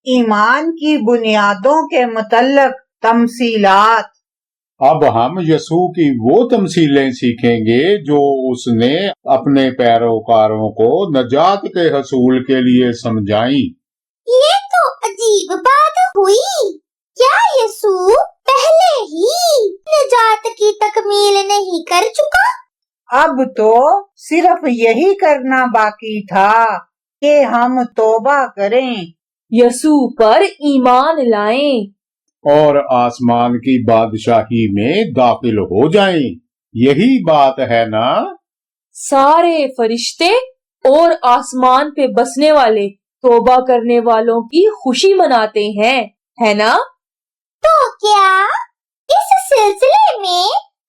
ایمان کی بنیادوں کے متعلق تمثیلات۔ اب ہم یسوع کی وہ تمثیلیں سیکھیں گے جو اس نے اپنے پیروکاروں کو نجات کے حصول کے لیے سمجھائیں۔ یہ تو عجیب بات ہوئی، کیا یسوع پہلے ہی نجات کی تکمیل نہیں کر چکا؟ اب تو صرف یہی کرنا باقی تھا کہ ہم توبہ کریں، یسوع پر ایمان لائیں اور آسمان کی بادشاہی میں داخل ہو جائیں۔ یہی بات ہے نا؟ سارے فرشتے اور آسمان پہ بسنے والے توبہ کرنے والوں کی خوشی مناتے ہیں، ہے نا؟ تو کیا اس سلسلے میں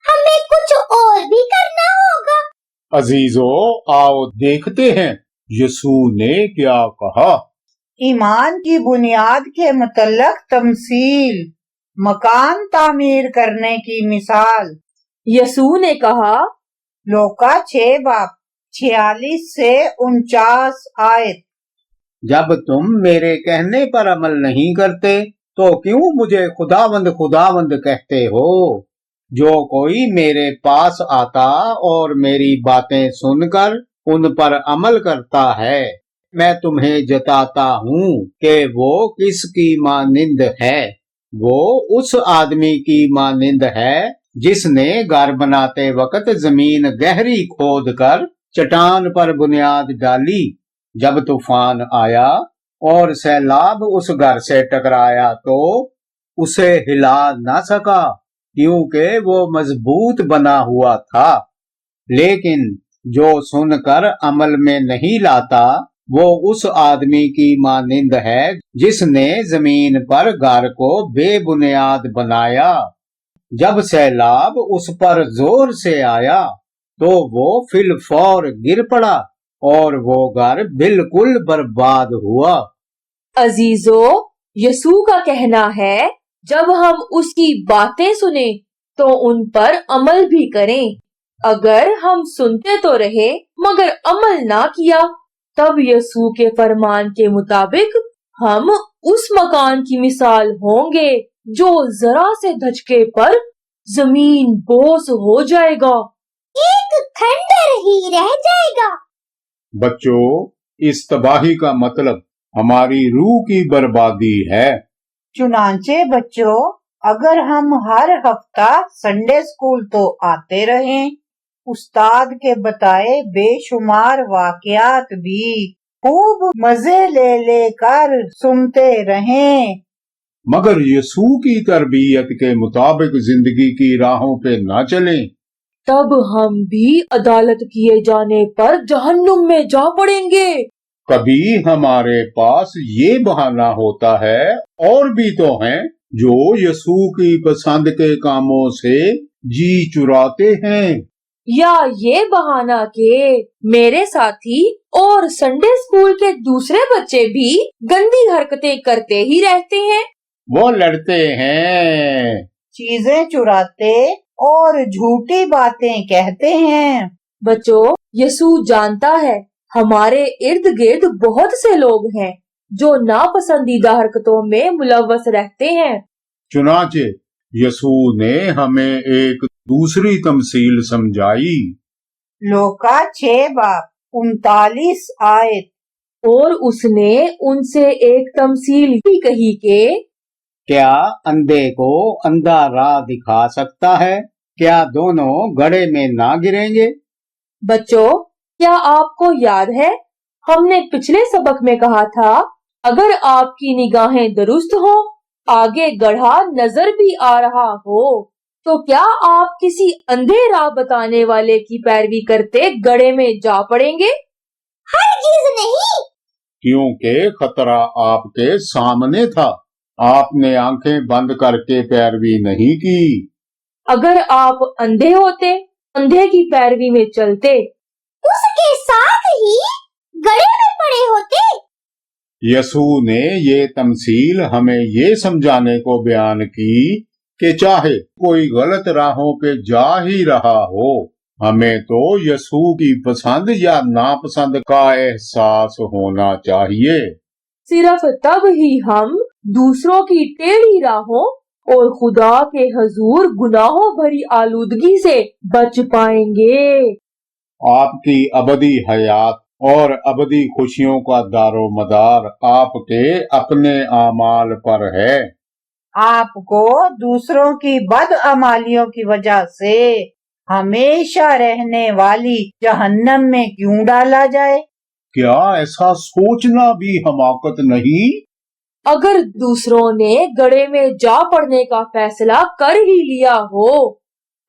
ہمیں کچھ اور بھی کرنا ہوگا؟ عزیزو، آؤ دیکھتے ہیں یسوع نے کیا کہا۔ ایمان کی بنیاد کے متعلق تمثیل، مکان تعمیر کرنے کی مثال۔ یسوع نے کہا، لوکا 6 باب 46 سے 49 آیت۔ جب تم میرے کہنے پر عمل نہیں کرتے تو کیوں مجھے خداوند خداوند کہتے ہو؟ جو کوئی میرے پاس آتا اور میری باتیں سن کر ان پر عمل کرتا ہے، میں تمہیں جتاتا ہوں کہ وہ کس کی مانند ہے۔ وہ اس آدمی کی مانند ہے جس نے گھر بناتے وقت زمین گہری کھود کر چٹان پر بنیاد ڈالی۔ جب طوفان آیا اور سیلاب اس گھر سے ٹکرایا تو اسے ہلا نہ سکا، کیونکہ وہ مضبوط بنا ہوا تھا۔ لیکن جو سن کر عمل میں نہیں لاتا وہ اس آدمی کی مانند ہے جس نے زمین پر گھر کو بے بنیاد بنایا۔ جب سیلاب اس پر زور سے آیا تو وہ فی الفور گر پڑا اور وہ گھر بالکل برباد ہوا۔ عزیزو، یسوع کا کہنا ہے جب ہم اس کی باتیں سنیں تو ان پر عمل بھی کریں۔ اگر ہم سنتے تو رہے مگر عمل نہ کیا، تب یسوع کے فرمان کے مطابق ہم اس مکان کی مثال ہوں گے جو ذرا سے دھچکے پر زمین بوس ہو جائے گا، ایک کھنڈر ہی رہ جائے گا۔ بچوں، اس تباہی کا مطلب ہماری روح کی بربادی ہے۔ چنانچہ بچوں، اگر ہم ہر ہفتہ سنڈے اسکول تو آتے رہیں، استاد کے بتائے بے شمار واقعات بھی خوب مزے لے لے کر سنتے رہیں، مگر یسوع کی تربیت کے مطابق زندگی کی راہوں پہ نہ چلیں، تب ہم بھی عدالت کیے جانے پر جہنم میں جا پڑیں گے۔ کبھی ہمارے پاس یہ بہانہ ہوتا ہے، اور بھی تو ہیں جو یسوع کی پسند کے کاموں سے جی چراتے ہیں، یا یہ بہانہ کہ میرے ساتھی اور سنڈے اسکول کے دوسرے بچے بھی گندی حرکتیں کرتے ہی رہتے ہیں، وہ لڑتے ہیں، چیزیں چراتے اور جھوٹی باتیں کہتے ہیں۔ بچوں، یسوع جانتا ہے ہمارے ارد گرد بہت سے لوگ ہیں جو ناپسندیدہ حرکتوں میں ملوث رہتے ہیں۔ چنانچہ یسوع نے ہمیں ایک دوسری تمثیل سمجھائی۔ لوکا 6 باب 39 آیت۔ اور اس نے ان سے ایک تمثیل بھی کہی کہ کیا اندھے کو اندھا راہ دکھا سکتا ہے؟ کیا دونوں گڑھے میں نہ گریں گے؟ بچوں، کیا آپ کو یاد ہے ہم نے پچھلے سبق میں کہا تھا اگر آپ کی نگاہیں درست ہوں، آگے گڑھا نظر بھی آ رہا ہو، تو کیا آپ کسی اندھے راہ بتانے والے کی پیروی کرتے گڑھے میں جا پڑیں گے؟ ہرگز نہیں۔ کیونکہ خطرہ آپ کے سامنے تھا، آپ نے آنکھیں بند کر کے پیروی نہیں کی۔ اگر آپ اندھے ہوتے، اندھے کی پیروی میں چلتے، اس کے ساتھ ہی گڑھے میں پڑے ہوتے۔ یسوع نے یہ تمثیل ہمیں یہ سمجھانے کو بیان کی کہ چاہے کوئی غلط راہوں پہ جا ہی رہا ہو، ہمیں تو یسوع کی پسند یا ناپسند کا احساس ہونا چاہیے۔ सिर्फ तब ही हम दूसरों की टेढ़ी राहों और खुदा के हजूर गुनाहों भरी आलूदगी से बच पाएंगे। आपकी अबदी हयात और अबदी खुशियों का दारोमदार आपके अपने आमाल पर है। आपको दूसरों की बदअमालियों की वजह से हमेशा रहने वाली जहन्नम में क्यों डाला जाए? क्या ऐसा सोचना भी हमाकत नहीं? अगर दूसरों ने गड़े में जा पड़ने का फैसला कर ही लिया हो,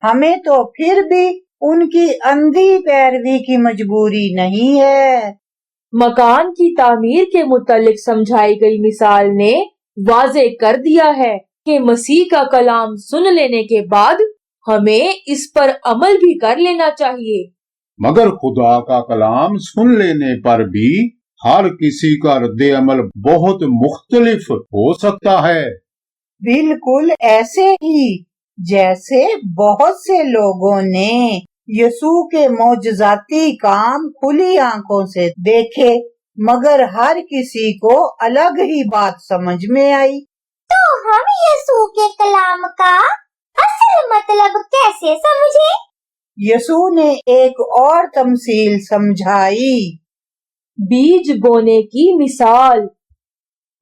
हमें तो फिर भी उनकी अंधी पैरवी की मजबूरी नहीं है। मकान की तामीर के मुतालिक समझाई गई मिसाल ने वाज़े कर दिया है कि मसीह का कलाम सुन लेने के बाद हमें इस पर अमल भी कर लेना चाहिए। मगर खुदा का कलाम सुन लेने पर भी हर किसी का रद्दे अमल बहुत मुख्तलिफ हो सकता है। बिल्कुल ऐसे ही जैसे बहुत से लोगों ने यसू के मौजज़ाती काम खुली आंखों से देखे, मगर हर किसी को अलग ही बात समझ में आई। तो हम यसू के कलाम का असल मतलब कैसे समझे? यसू ने एक और तमसील समझाई। बीज बोने की मिसाल।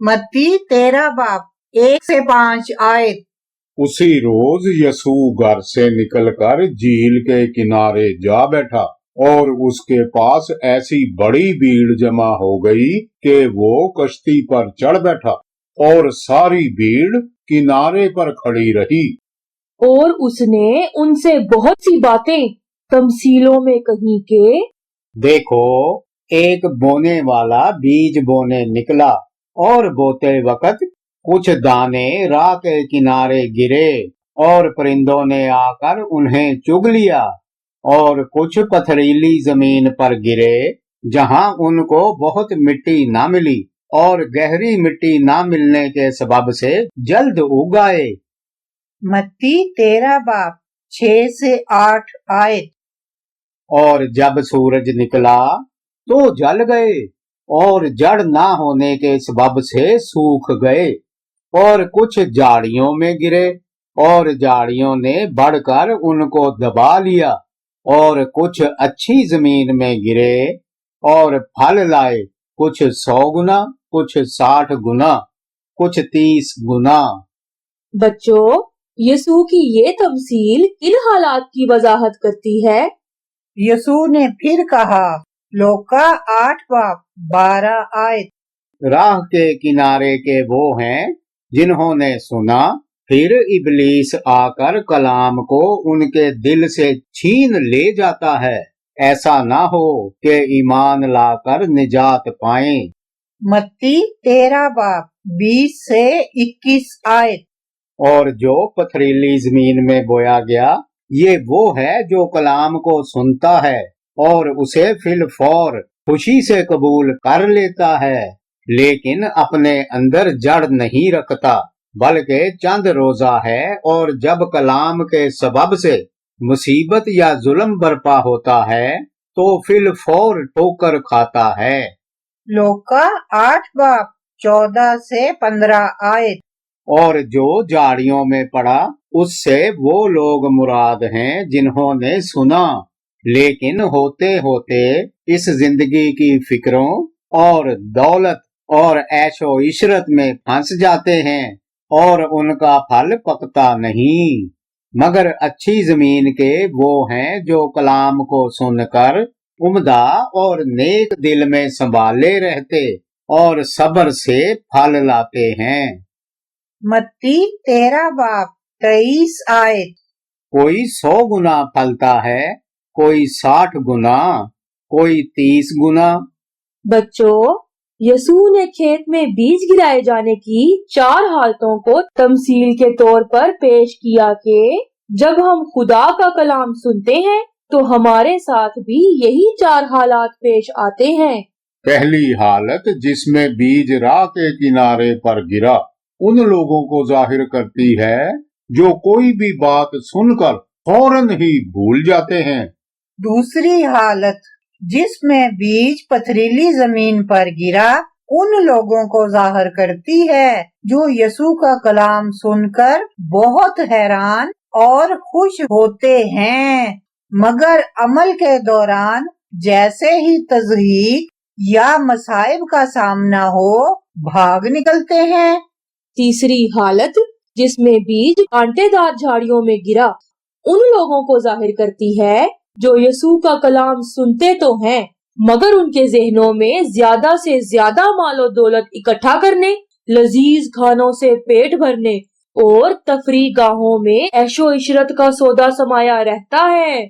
मत्ती 13 बाब 1 से 5 आयत। उसी रोज यसू घर से निकलकर झील के किनारे जा बैठा और उसके पास ऐसी बड़ी भीड़ जमा हो गई कि वो कश्ती पर चढ़ बैठा और सारी भीड़ किनारे पर खड़ी रही। और उसने उनसे बहुत सी बातें तमसीलों में कही के, देखो, एक बोने वाला बीज बोने निकला और बोते वक्त कुछ दाने राह के किनारे गिरे और परिंदों ने आकर उन्हें चुग लिया, और कुछ पथरीली जमीन पर गिरे जहां उनको बहुत मिट्टी ना मिली और गहरी मिट्टी ना मिलने के सबब से जल्द उग आए। मत्ती 13 बाब 6 से 8 आयत। और जब सूरज निकला तो जल गए और जड़ ना होने के सबब से सूख गए, और कुछ झाड़ियों में गिरे और झाड़ियों ने बढ़कर उनको दबा लिया, और कुछ अच्छी जमीन में गिरे और फल लाए, कुछ 100 गुना, कुछ 60 गुना, कुछ 30 गुना। बच्चों, यसू की ये तमसील किन हालात की वजाहत करती है? यसू ने फिर कहा, लूका 8 बाब 12 आयत। राह के किनारे के वो हैं जिन्होंने सुना, फिर इबलीस आकर कलाम को उनके दिल से छीन ले जाता है, ऐसा ना हो कि ईमान लाकर निजात पाएं। मत्ती 13 बाब 20 से 21 आयत। और जो पथरीली जमीन में बोया गया, ये वो है जो कलाम को सुनता है और उसे फिल फौर खुशी से कबूल कर लेता है, लेकिन अपने अंदर जड़ नहीं रखता, बल्कि चंद रोजा है, और जब कलाम के सबब से मुसीबत या जुल्म बर्पा होता है तो फिल फौर ठोकर खाता है। लूका 8 बाब 14 से 15 आयत। और जो झाड़ियों में पड़ा, उससे वो लोग मुराद हैं जिन्होंने सुना, लेकिन होते होते इस जिंदगी की फिक्रों और दौलत और ऐशो इशरत में फंस जाते हैं और उनका फल पकता नहीं। मगर अच्छी जमीन के वो हैं जो कलाम को सुनकर उम्दा और नेक दिल में संभाले रहते और सब्र से फल लाते हैं। मत्ती 13 बाब 23 आयत। कोई 100 गुना फलता है, कोई 60 गुना, कोई 30 गुना। बच्चों, यसू ने खेत में बीज गिराए जाने की 4 हालतों को तमसील के तौर पर पेश किया कि जब हम खुदा का कलाम सुनते हैं तो हमारे साथ भी यही 4 हालात पेश आते हैं। पहली हालत जिसमें बीज राह के किनारे पर गिरा, उन लोगों को जाहिर करती है जो कोई भी बात सुनकर फौरन ही भूल जाते हैं। दूसरी हालत जिसमें बीज पथरीली जमीन पर गिरा, उन लोगों को जाहिर करती है जो यसू का कलाम सुनकर बहुत हैरान और खुश होते हैं, मगर अमल के दौरान जैसे ही तज़हीक या मसाइब का सामना हो भाग निकलते हैं। तीसरी हालत जिसमें बीज कांटेदार झाड़ियों में गिरा उन लोगों को जाहिर करती है जो यसू का कलाम सुनते तो हैं, मगर उनके जहनों में ज्यादा से ज्यादा मालो दौलत इकट्ठा करने, लजीज खानों से पेट भरने और तफरी गाहों में ऐशो इशरत का सौदा समाया रहता है।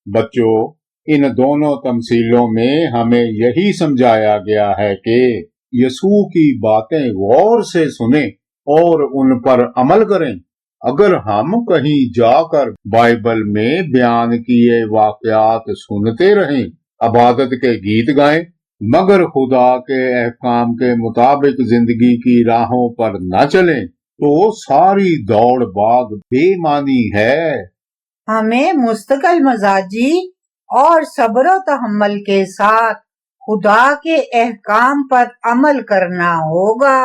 बच्चों, इन दोनों तमसीलों में हमें यही समझाया गया है कि यसू की बातें गौर से सुने और उन पर अमल करें। अगर हम कहीं जाकर बाइबल में बयान किए वाकयात सुनते रहें, इबादत के गीत गाएं, मगर खुदा के अहकाम के मुताबिक जिंदगी की राहों पर न चलें, तो सारी दौड़ भाग बेमानी है। हमें मुस्तकिल मजाजी और सब्र तहम्मुल के साथ खुदा के अहकाम पर अमल करना होगा।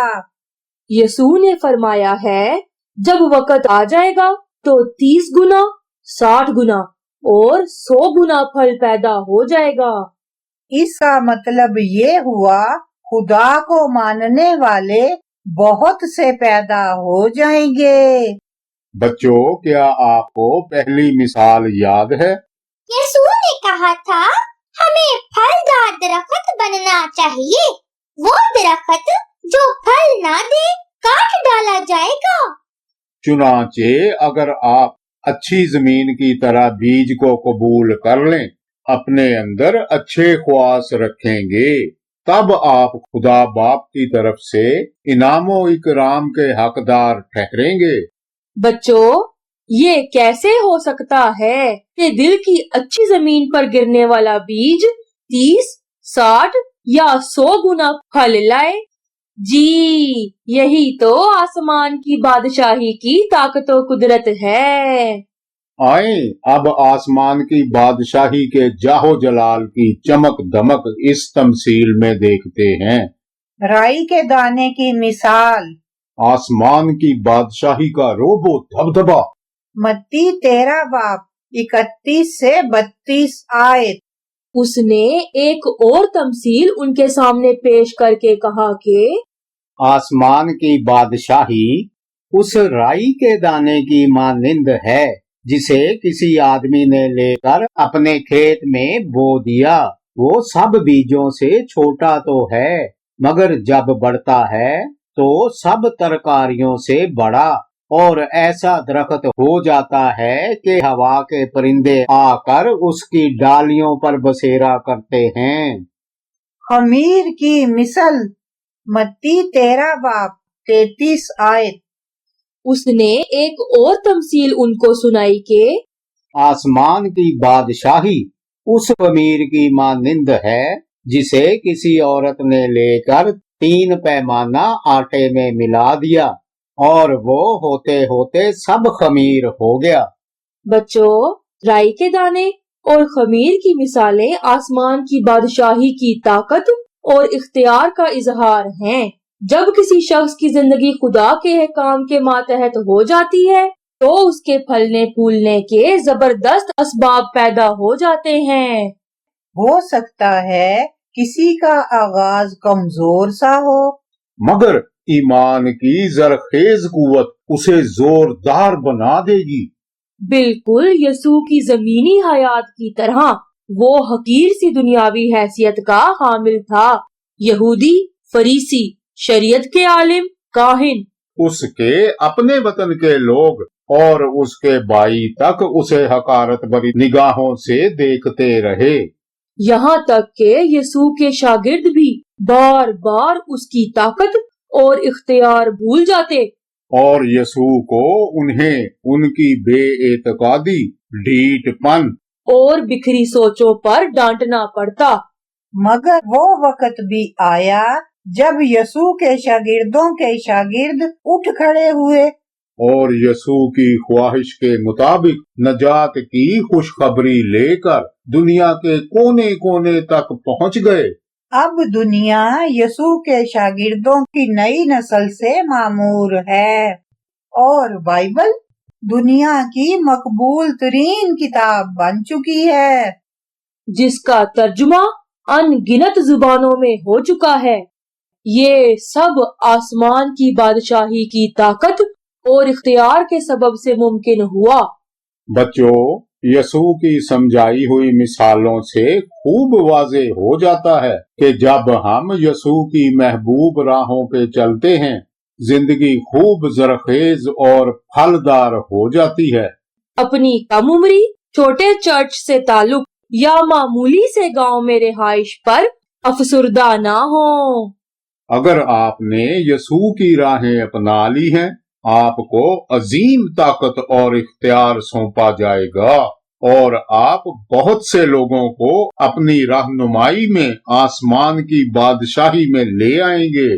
यसू ने फरमाया है, जब वक्त आ जाएगा तो 30 गुना, 60 गुना और 100 गुना फल पैदा हो जाएगा। इसका मतलब ये हुआ खुदा को मानने वाले बहुत से पैदा हो जाएंगे। बच्चों, क्या आपको पहली मिसाल याद है? यसू ने कहा था हमें फलदार दरख्त बनना चाहिए। वो दरख्त जो फल ना दे काट डाला जाएगा। चुनांचे अगर आप अच्छी जमीन की तरह बीज को कबूल कर लें, अपने अंदर अच्छे ख्वास रखेंगे, तब आप खुदा बाप की तरफ से इनामो इकराम के हकदार ठहरेंगे। बच्चों, ये कैसे हो सकता है कि दिल की अच्छी जमीन पर गिरने वाला बीज 30, 60 या 100 गुना फल लाए? जी, यही तो आसमान की बादशाही की ताकत और कुदरत है। आए अब आसमान की बादशाही के जाहो जलाल की चमक दमक इस तमसील में देखते हैं। राई के दाने की मिसाल। आसमान की बादशाही का रोबो धबधबा। मत्ती 13 बाब 31 से 32 आयत। उसने एक और तमसील उनके सामने पेश करके कहा कि आसमान की बादशाही उस राई के दाने की मानिंद है जिसे किसी आदमी ने लेकर अपने खेत में बो दिया। वो सब बीजों से छोटा तो है, मगर जब बढ़ता है तो सब तरकारियों से बड़ा और ऐसा दरख्त हो जाता है कि हवा के परिंदे आकर उसकी डालियों पर बसेरा करते हैं। खमीर की मिसल। मत्ती 13 बाब 33 आयत। उसने एक और तमसील उनको सुनाई कि आसमान की बादशाही उस खमीर की मानिंद है जिसे किसी औरत ने लेकर 3 पैमाना आटे में मिला दिया और वो होते होते सब खमीर हो गया। बच्चों, राई के दाने और खमीर की मिसालें आसमान की बादशाही की ताकत और इख्तियार का इजहार हैं। जब किसी शख्स की जिंदगी खुदा के अहकाम के मातहत हो जाती है तो उसके फलने फूलने के जबरदस्त असबाब पैदा हो जाते हैं। हो सकता है किसी का आगाज कमजोर सा हो, मगर ईमान की जरखेज कुव्वत उसे जोरदार बना देगी। बिल्कुल यसू की जमीनी हयात की तरह वो हकीर सी दुनियावी हैसियत का हामिल था। यहूदी, फरीसी, शरीयत के आलिम, काहिन, उसके अपने वतन के लोग और उसके भाई तक उसे हकारत भरी निगाहों से देखते रहे। यहाँ तक के यसू के शागिर्द भी बार बार उसकी ताकत और इख्तियार भूल जाते और यसू को उन्हें उनकी बेएतकादी, ढीठपन और बिखरी सोचों पर डांटना पड़ता। मगर वो वक्त भी आया जब यसू के शागिर्दों के शागिर्द उठ खड़े हुए और यसू की ख्वाहिश के मुताबिक नजात की खुशखबरी लेकर दुनिया के कोने कोने तक पहुंच गए। अब दुनिया यसू के शागिर्दों की नई नस्ल से मामूर है और बाइबल दुनिया की मकबूल तरीन किताब बन चुकी है, जिसका तर्जुमा अनगिनत जुबानों में हो चुका है। ये सब आसमान की बादशाही की ताकत और इख्तियार के सबब से मुमकिन हुआ। बच्चों, यसू की समझाई हुई मिसालों से खूब वाज़ेह हो जाता है कि जब हम यसू की महबूब राहों पे चलते हैं, जिंदगी खूब जरखेज और फलदार हो जाती है। अपनी कम उम्री, छोटे चर्च से ताल्लुक या मामूली से गांव में रिहाइश पर अफसुर्दा ना हो। अगर आपने यसू की राहें अपना ली हैं, आपको अजीम ताकत और इख्तियार सौंपा जाएगा और आप बहुत से लोगों को अपनी रहनुमाई में आसमान की बादशाही में ले आएंगे।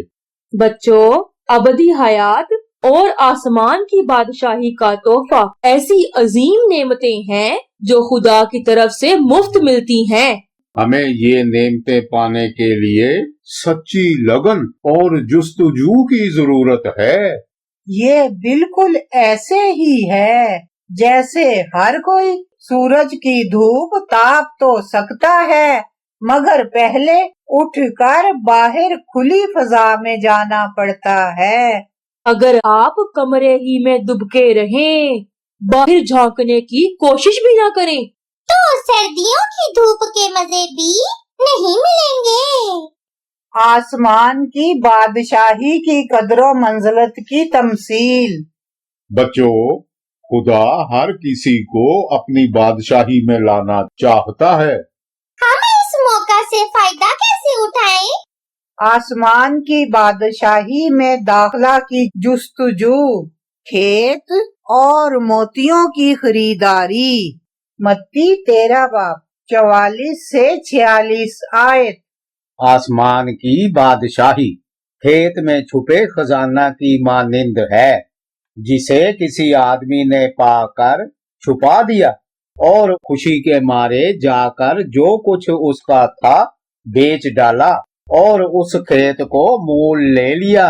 बच्चों, अबदी हयात और आसमान की बादशाही का तोहफा ऐसी अजीम नेमतें हैं जो खुदा की तरफ से मुफ्त मिलती हैं। हमें ये नेमतें पाने के लिए सच्ची लगन और जुस्तजू की जरूरत है। ये बिल्कुल ऐसे ही है जैसे हर कोई सूरज की धूप ताप तो सकता है, मगर पहले उठकर बाहर खुली फजा में जाना पड़ता है। अगर आप कमरे ही में दुबके रहें, बाहर झांकने की कोशिश भी ना करें, तो सर्दियों की धूप के मजे भी नहीं मिलेंगे। आसमान की बादशाही की कदरों मंजिलत की तमसील। बच्चों, खुदा हर किसी को अपनी बादशाही में लाना चाहता है। हम इस मौका से फायदा कैसे उठाएं? आसमान की बादशाही में दाखला की जुस्तजू, खेत और मोतियों की खरीदारी। मत्ती 13 बाब 44 से 46 आयत। आसमान की बादशाही खेत में छुपे खजाना की मानिंद है, जिसे किसी आदमी ने पाकर छुपा दिया और खुशी के मारे जाकर जो कुछ उसका था बेच डाला और उस खेत को मोल ले लिया।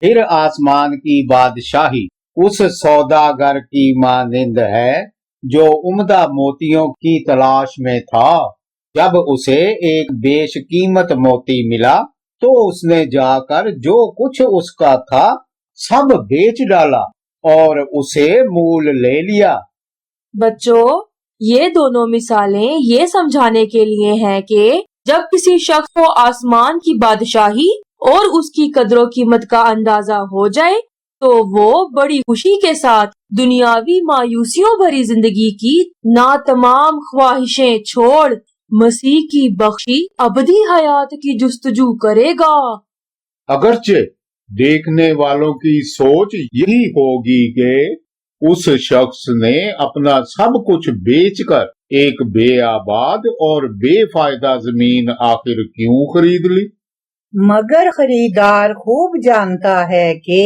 फिर आसमान की बादशाही उस सौदागर की मानिंद है जो उम्दा मोतियों की तलाश में था। जब उसे एक बेशकीमत मोती मिला तो उसने जाकर जो कुछ उसका था सब बेच डाला और उसे मोल ले लिया। बच्चों, ये दोनों मिसालें ये समझाने के लिए हैं कि जब किसी शख्स को आसमान की बादशाही और उसकी कदरों कीमत का अंदाजा हो जाए तो वो बड़ी खुशी के साथ दुनियावी मायूसियों भरी जिंदगी की नातमाम ख्वाहिशें छोड़ मसीह की बख्शी अबदी हयात की जुस्तजू करेगा। अगरचे देखने वालों की सोच यही होगी कि उस शख्स ने अपना सब कुछ बेचकर एक बेआबाद और बेफायदा जमीन आखिर क्यों खरीद ली। मगर खरीदार खूब जानता है कि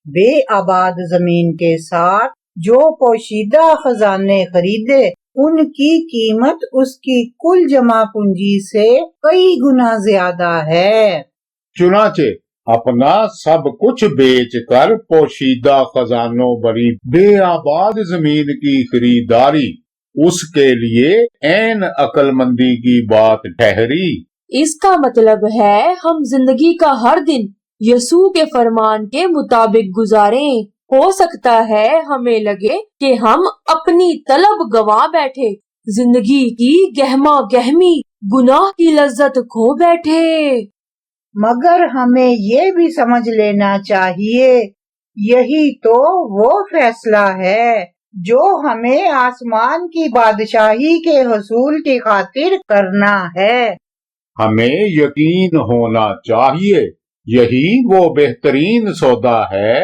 बेआबाद जमीन के साथ जो पोशीदा खजाने खरीदे उनकी कीमत उसकी कुल जमा पूंजी से कई गुना ज्यादा है। चुनाचे अपना सब कुछ बेचकर पोशीदा खजानों भरी बेआबाद जमीन की खरीदारी उसके लिए ऐन अक्लमंदी की बात ठहरी। इसका मतलब है हम जिंदगी का हर दिन यसू के फरमान के मुताबिक गुजारें। हो सकता है हमें लगे कि हम अपनी तलब गंवा बैठे, जिंदगी की गहमा गहमी गुनाह की लज्जत खो बैठे। मगर हमें ये भी समझ लेना चाहिए, यही तो वो फैसला है जो हमें आसमान की बादशाही के हसूल की खातिर करना है। हमें यकीन होना चाहिए यही वो बेहतरीन सौदा है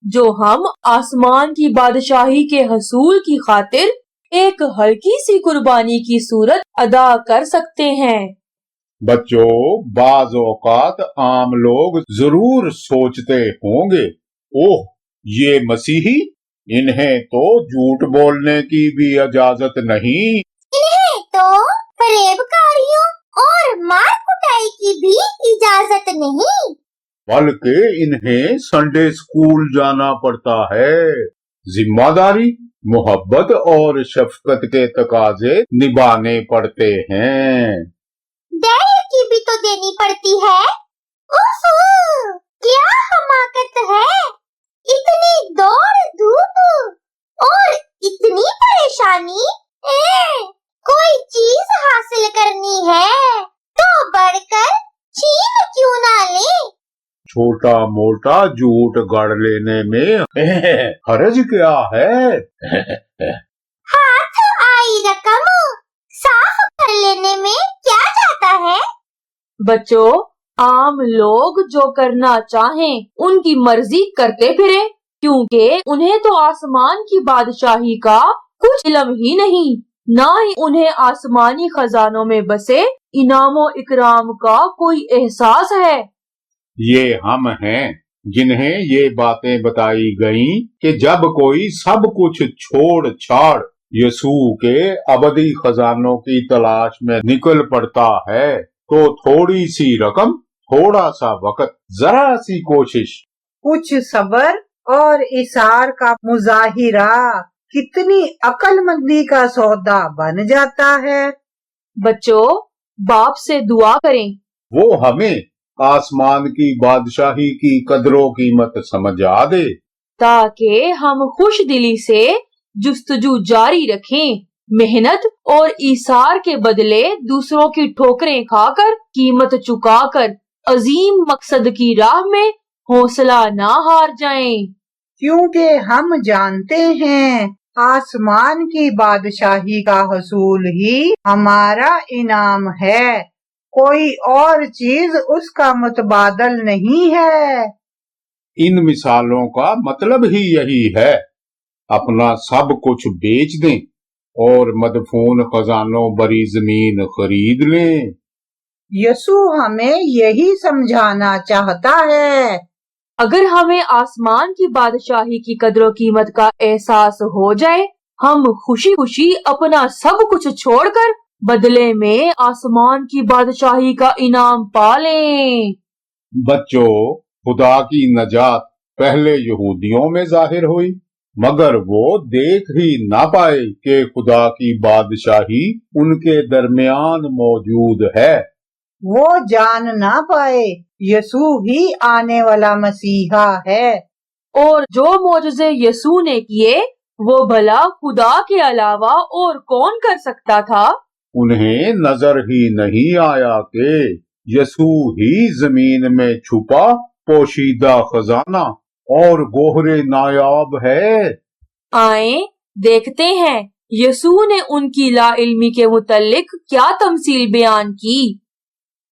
जो हम आसमान की बादशाही के हसूल की खातिर एक हल्की सी कुर्बानी की सूरत अदा कर सकते हैं। बच्चों, बाज औकात आम लोग जरूर सोचते होंगे, ओह ये मसीही, इन्हें तो झूठ बोलने की भी इजाजत नहीं, इन्हें तो फरेबकारियों और मार कुटाई की की भी इजाजत नहीं। बल्कि इन्हें संडे स्कूल जाना पड़ता है। जिम्मेदारी, मोहब्बत और शफकत के तकाजे निभाने पड़ते हैं। डैड की भी तो देनी पड़ती है। उफ, क्या हमाकत है। इतनी दौड़ धूप और इतनी परेशानी। कोई चीज हासिल करनी है तो बढ़कर छीन क्यों ना ले। छोटा मोटा झूठ गढ़ लेने में हर्ज क्या है? हाथ आई रकम साफ कर लेने में क्या जाता है। बच्चों, आम लोग जो करना चाहें उनकी मर्जी करते फिरे, क्योंकि उन्हें तो आसमान की बादशाही का कुछ इल्म ही नहीं, ना ही उन्हें आसमानी खजानों में बसे इनामो इकराम का कोई एहसास है। ये हम हैं जिन्हें ये बातें बताई गईं कि जब कोई सब कुछ छोड़ छाड़ यसूह के अबदी खजानों की तलाश में निकल पड़ता है तो थोड़ी सी रकम, थोड़ा सा वक्त, जरा सी कोशिश, कुछ सब्र और इसार का मुजाहिरा कितनी अक्लमंदी का सौदा बन जाता है। बच्चों, बाप से दुआ करें, वो हमें आसमान की बादशाही की कदरों कीमत समझा दे, ताकि हम खुश दिली से जुस्तजू जारी रखें, मेहनत और ईसार के बदले दूसरों की ठोकरें खाकर कीमत चुकाकर अजीम मकसद की राह में हौसला ना हार जाएं। क्योंकि हम जानते हैं आसमान की बादशाही का हसूल ही हमारा इनाम है, कोई और चीज उसका मुतबादल नहीं है। इन मिसालों का मतलब ही यही है, अपना सब कुछ बेच दें और मदफून खजानों भरी जमीन खरीद लें। यसूह हमें यही समझाना चाहता है। अगर हमें आसमान की बादशाही की कदरों कीमत का एहसास हो जाए, हम खुशी खुशी अपना सब कुछ छोड़कर बदले में आसमान की बादशाही का इनाम पालें। बच्चों, खुदा की नजात पहले यहूदियों में जाहिर हुई, मगर वो देख ही ना पाए कि खुदा की बादशाही उनके दरमियान मौजूद है। वो जान ना पाए यसूह ही आने वाला मसीहा है। और जो मौजज़े यसूह ने किए वो भला खुदा के अलावा और कौन कर सकता था। उन्हें नजर ही नहीं आया कि यसूह ही जमीन में छुपा पोशीदा खजाना और गोहरे नायाब है। आए देखते हैं यसूह ने उनकी लाइल्मी के मुतल्लिक क्या तमसील बयान की।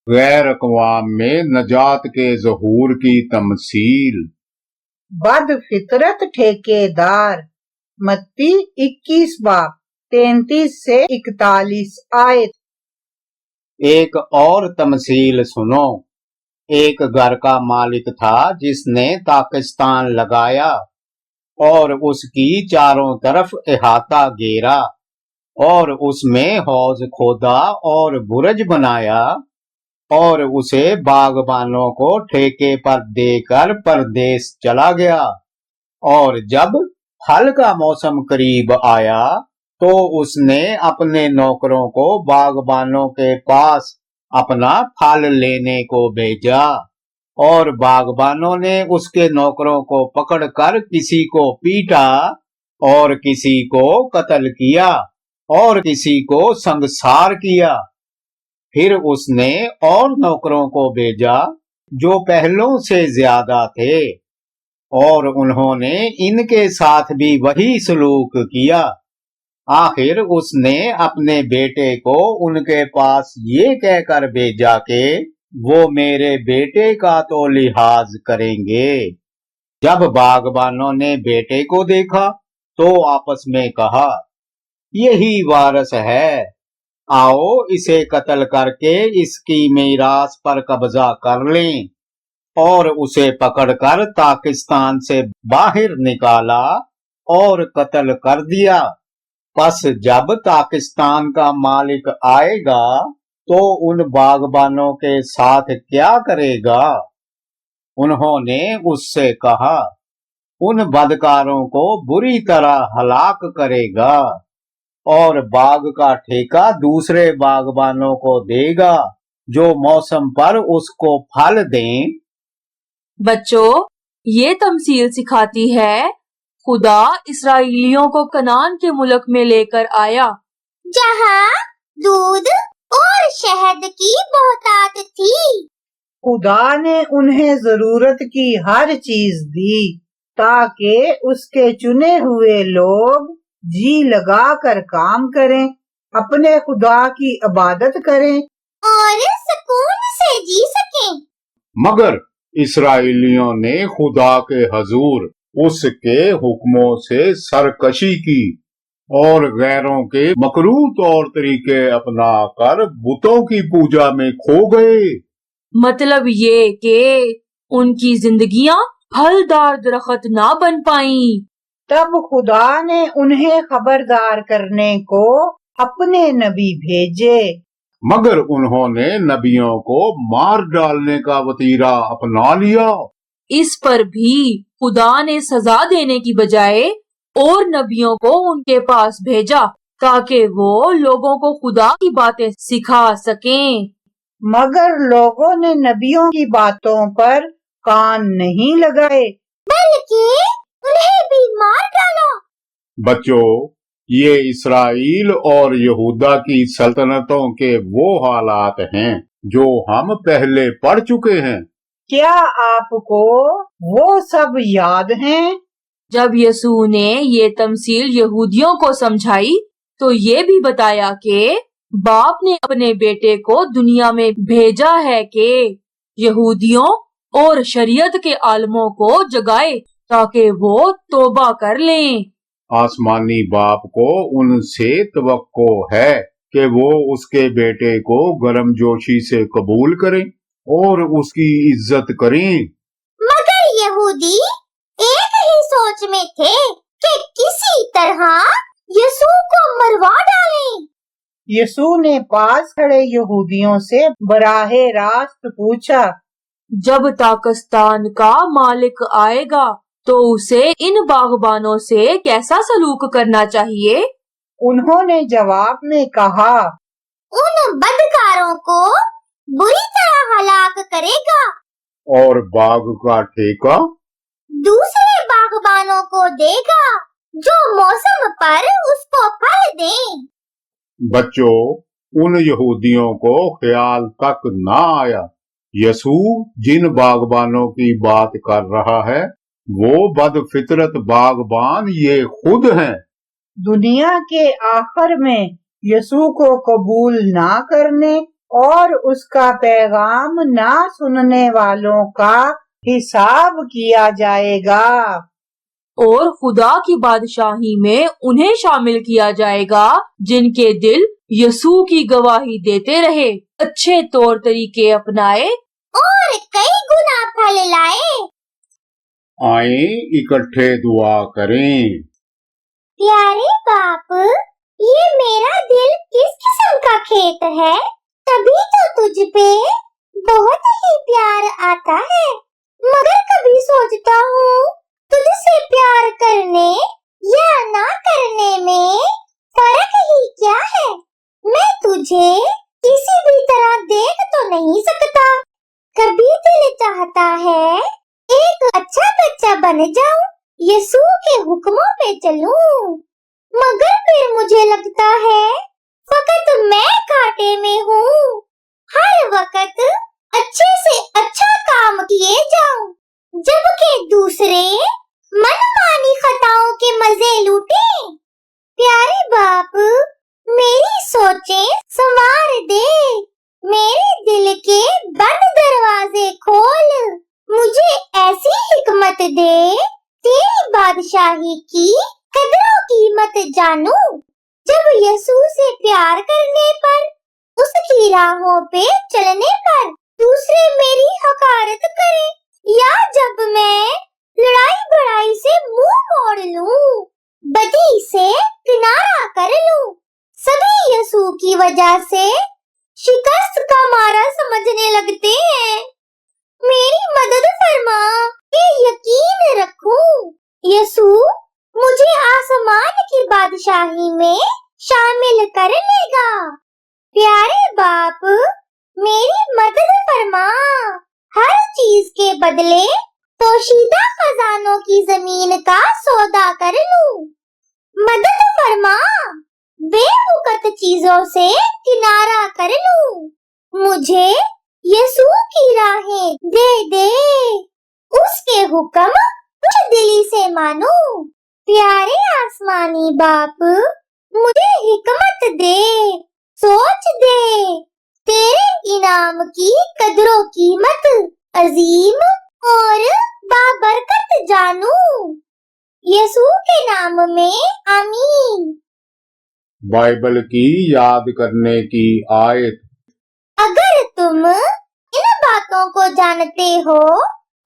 गैर अक़वाम में नजात के ज़हूर की तमसील। बद फितरत ठेकेदार, मत्ती 21 बाब 33 से 41 आयत। एक और तमसील सुनो। एक घर का मालिक था जिसने ताकिस्तान लगाया और उसकी चारों तरफ इहाता घेरा और उसमें हौज खोदा और बुर्ज बनाया और उसे बागबानों को ठेके पर देकर परदेश चला गया। और जब फल का मौसम करीब आया तो उसने अपने नौकरों को बागबानों के पास अपना फल लेने को भेजा और बागबानों ने उसके नौकरों को पकड़कर किसी को पीटा और किसी को कत्ल किया और किसी को संगसार किया। फिर उसने और नौकरों को भेजा जो पहलों से ज्यादा थे और उन्होंने इनके साथ भी वही सलूक किया। आखिर उसने अपने बेटे को उनके पास ये कहकर भेजा कि वो मेरे बेटे का तो लिहाज करेंगे। जब बागबानों ने बेटे को देखा तो आपस में कहा, यही वारस है, आओ इसे कत्ल करके इसकी मीरास पर कब्जा कर लें। और उसे पकड़कर पाकिस्तान से बाहर निकाला और कत्ल कर दिया। बस जब पाकिस्तान का मालिक आएगा तो उन बागबानों के साथ क्या करेगा? उन्होंने उससे कहा, उन बदकारों को बुरी तरह हलाक करेगा और बाग का ठेका दूसरे बागबानों को देगा जो मौसम पर उसको फल दें। बच्चों, ये तमसील सिखाती है खुदा इसराइलियों को कनान के मुल्क में लेकर आया, जहाँ दूध और शहद की बहुतायत थी। खुदा ने उन्हें जरूरत की हर चीज दी ताकि उसके चुने हुए लोग जी लगा कर काम करें, अपने खुदा की इबादत करें और सुकून से जी सकें। मगर इसराइलियों ने खुदा के हजूर उसके हुक्मों से सरकशी की और गैरों के मकरूह तौर तरीके अपना कर बुतों की पूजा में खो गए। मतलब ये कि उनकी जिंदगियां फलदार दरख्त ना बन पाईं। तब खुदा ने उन्हें खबरदार करने को अपने नबी भेजे, मगर उन्होंने नबियों को मार डालने का वतीरा अपना लिया। इस पर भी खुदा ने सजा देने की बजाय और नबियों को उनके पास भेजा ताकि वो लोगों को खुदा की बातें सिखा सकें। मगर लोगों ने नबियों की बातों पर कान नहीं लगाए, बल्कि उन्हें भी मार डाला। बच्चों, ये इसराइल और यहूदा की सल्तनतों के वो हालात हैं जो हम पहले पढ़ चुके हैं। क्या आपको वो सब याद हैं? जब यसू ने ये तमसील यहूदियों को समझाई तो ये भी बताया कि बाप ने अपने बेटे को दुनिया में भेजा है कि यहूदियों और शरीयत के आलमों को जगाए ताकि वो तौबा कर लें। आसमानी बाप को उनसे तवक्को है कि वो उसके बेटे को गर्मजोशी से कबूल करें और उसकी इज्जत करें। मगर यहूदी एक ही सोच में थे कि किसी तरह यीशु को मरवा डालें। यीशु ने पास खड़े यहूदियों से बराहे रास्त पूछा, जब पाकिस्तान का मालिक आएगा तो उसे इन बागबानों से कैसा सलूक करना चाहिए? उन्होंने जवाब में कहा, उन बदकारों को बुरी तरह हलाक करेगा और बाग का ठेका दूसरे बागबानों को देगा जो मौसम पर उसको फल दें। बच्चों, उन यहूदियों को ख्याल तक ना आया यसू जिन बागबानों की बात कर रहा है वो बदफितरत बागबान ये खुद हैं। दुनिया के आखिर में यीशु को कबूल ना करने और उसका पैगाम ना सुनने वालों का हिसाब किया जाएगा और खुदा की बादशाही में उन्हें शामिल किया जाएगा जिनके दिल यसू की गवाही देते रहे, अच्छे तौर तरीके अपनाए और कई गुना फल लाए। आए इकट्ठे दुआ करें। प्यारे बाप, ये मेरा दिल किस किस्म का खेत है, तभी तो तुझ पे बहुत ही प्यार आता है। मगर कभी सोचता हूँ तुझसे प्यार करने या ना करने में फर्क ही क्या है। मैं तुझे किसी भी तरह देख तो नहीं सकता। कभी दिल चाहता है एक अच्छा बच्चा बन जाऊं, यीशु के हुक्मों पे चलूं, मगर फिर मुझे लगता है फकत मैं घाटे में हूँ। हर वक्त अच्छे से अच्छा काम किए जाऊं, जबकि दूसरे मनमानी खताओं के मजे लूटे। प्यारे बाप, मेरी सोचें संवार दे, मेरे दिल के बंद दरवाजे खोल, मुझे ऐसी हिकमत दे तेरी बादशाही की कदरों कीमत जानूं। जब यीशु से प्यार करने पर, उसकी राहों पे चलने पर दूसरे मेरी हकारत करें, या जब मैं लड़ाई बड़ाई से मुंह मोड़ लूं, बदी से किनारा कर लूं, सभी यीशु की वजह से शिकस्त का मारा समझने लगते हैं। मेरी मदद फरमा कि यकीन रखूं यसू मुझे आसमान की बादशाही में शामिल कर लेगा। प्यारे बाप, मेरी मदद फरमा, हर चीज के बदले पोशीदा खजानों की जमीन का सौदा कर लूं। मदद फरमा, बेमुकत चीजों से किनारा कर लूं। मुझे यसू की राहें दे दे, उसके हुक्म कुछ दिली से मानूं। प्यारे आसमानी बाप, मुझे हिकमत दे, सोच दे, तेरे इनाम की कदरों कीमत अजीम और बाबरकत जानूं। यसू के नाम में आमीन। बाइबल की याद करने की आयत। अगर तुम इन बातों को जानते हो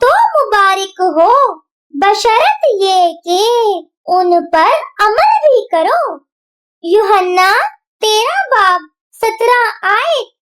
तो मुबारक हो, बशर्त ये कि उन पर अमल भी करो। यूहन्ना 13 बाब 17 आयत।